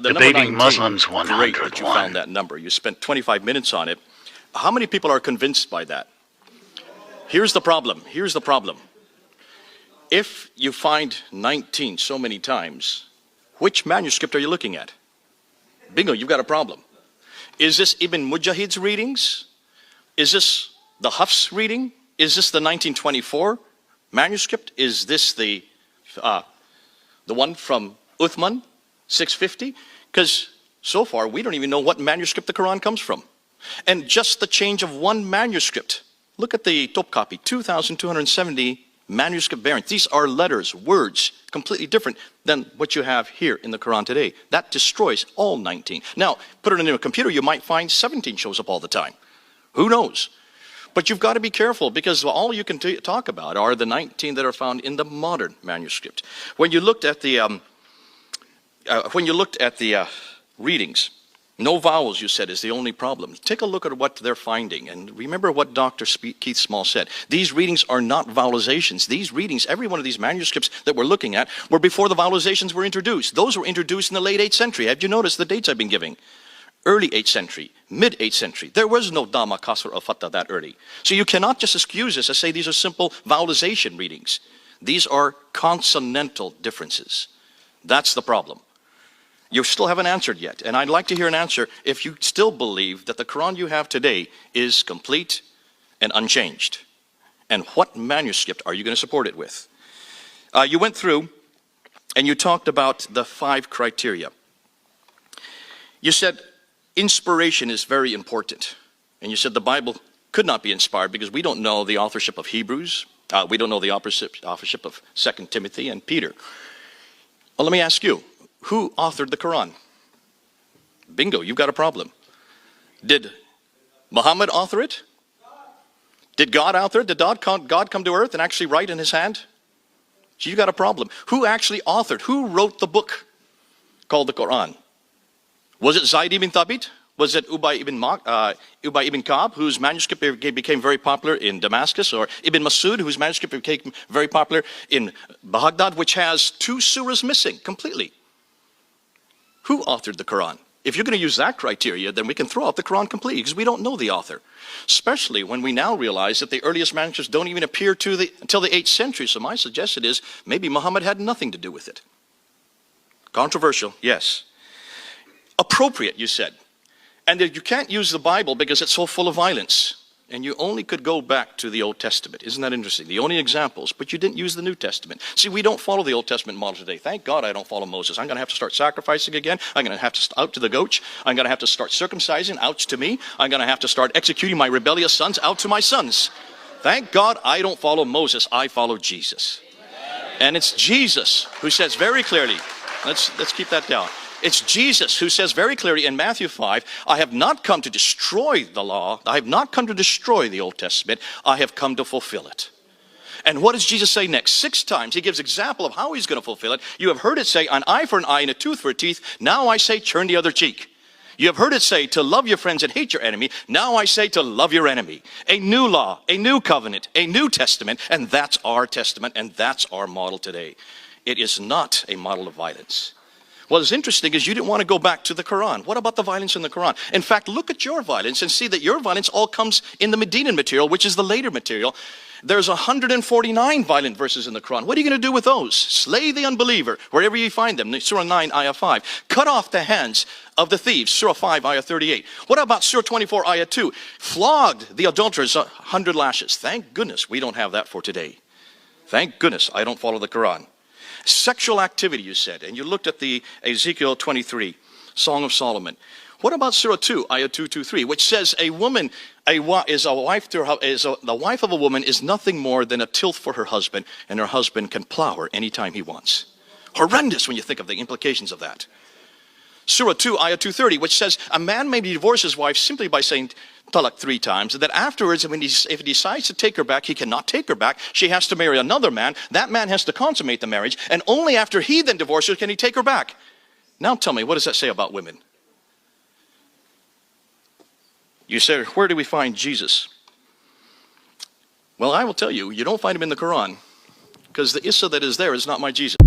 The number Debating 19, Muslims great that you 101. found that number. You spent 25 minutes on it. How many people are convinced by that? Here's the problem. Here's the problem. If you find 19 so many times, which manuscript are you looking at? Bingo, you've got a problem. Is this Ibn Mujahid's readings? Is this the Hafs reading? Is this the 1924 manuscript? Is this the one from Uthman, 650? Because so far we don't even know what manuscript the Quran comes from. And just the change of one manuscript. Look at the Topkapi, 2,270 manuscript variants. These are letters, words, completely different than what you have here in the Quran today. That destroys all 19. Now, put it in a computer, you might find 17 shows up all the time. Who knows? But you've got to be careful, because all you can talk about are the 19 that are found in the modern manuscript. When you looked at the readings, no vowels, you said, is the only problem. Take a look at what they're finding, and remember what Dr. Keith Small said. These readings are not vowelizations. These readings, every one of these manuscripts that we're looking at, were before the vowelizations were introduced. Those were introduced in the late 8th century. Have you noticed the dates I've been giving? Early 8th century, mid 8th century. There was no Dhamma, Kasra, or Fatta that early. So you cannot just excuse us and say these are simple vowelization readings. These are consonantal differences. That's the problem. You still haven't answered yet, and I'd like to hear an answer if you still believe that the Quran you have today is complete and unchanged. And what manuscript are you going to support it with? You went through and you talked about the 5 criteria. You said inspiration is very important. And you said the Bible could not be inspired because we don't know the authorship of Hebrews. We don't know the authorship of 2 Timothy and Peter. Well, let me ask you. Who authored the Quran? Bingo, you've got a problem. Did Muhammad author it? Did God author it? Did God come to earth and actually write in his hand? So you've got a problem. Who actually authored? Who wrote the book called the Quran? Was it Zayd ibn Thabit? Was it Ubay ibn Ka'b, whose manuscript became very popular in Damascus? Or Ibn Masud, whose manuscript became very popular in Baghdad, which has 2 surahs missing completely? Who authored the Quran? If you're going to use that criteria, then we can throw out the Quran completely because we don't know the author. Especially when we now realize that the earliest manuscripts don't even appear until the 8th century. So my suggestion is maybe Muhammad had nothing to do with it. Controversial, yes. Appropriate, you said. And that you can't use the Bible because it's so full of violence. And you only could go back to the Old Testament. Isn't that interesting? The only examples, but you didn't use the New Testament. See, we don't follow the Old Testament model today. Thank God I don't follow Moses. I'm going to have to start sacrificing again. I'm going to have to out to the goats. I'm going to have to start circumcising. Ouch to me. I'm going to have to start executing my rebellious sons. Out to my sons. Thank God I don't follow Moses. I follow Jesus. And it's Jesus who says very clearly, let's keep that down. It's Jesus who says very clearly in Matthew 5, I have not come to destroy the law. I have not come to destroy the Old Testament. I have come to fulfill it. And what does Jesus say next? 6 times he gives example of how he's going to fulfill it. You have heard it say, an eye for an eye and a tooth for a tooth. Now I say, turn the other cheek. You have heard it say to love your friends and hate your enemy. Now I say to love your enemy. A new law, a new covenant, a new testament. And that's our testament, and that's our model today. It is not a model of violence. What's interesting is you didn't want to go back to the Quran. What about the violence in the Quran? In fact, look at your violence and see that your violence all comes in the Medinan material, which is the later material. There's 149 violent verses in the Quran. What are you going to do with those? Slay the unbeliever wherever you find them. Surah 9, Ayah 5. Cut off the hands of the thieves. Surah 5, Ayah 38. What about Surah 24, Ayah 2? Flogged the adulterers 100 lashes. Thank goodness we don't have that for today. Thank goodness I don't follow the Quran. Sexual activity, you said, and you looked at the Ezekiel 23, Song of Solomon. What about Surah 2, Ayah 223, which says the wife of a woman is nothing more than a tilth for her husband, and her husband can plow her anytime he wants. Horrendous when you think of the implications of that. Surah 2, Ayah 230, which says a man may divorce his wife simply by saying talak 3 times, and that afterwards, if he decides to take her back, he cannot take her back. She has to marry another man. That man has to consummate the marriage, and only after he then divorces her can he take her back. Now tell me, what does that say about women? You say, where do we find Jesus? Well, I will tell you, you don't find him in the Quran, because the Isa that is there is not my Jesus.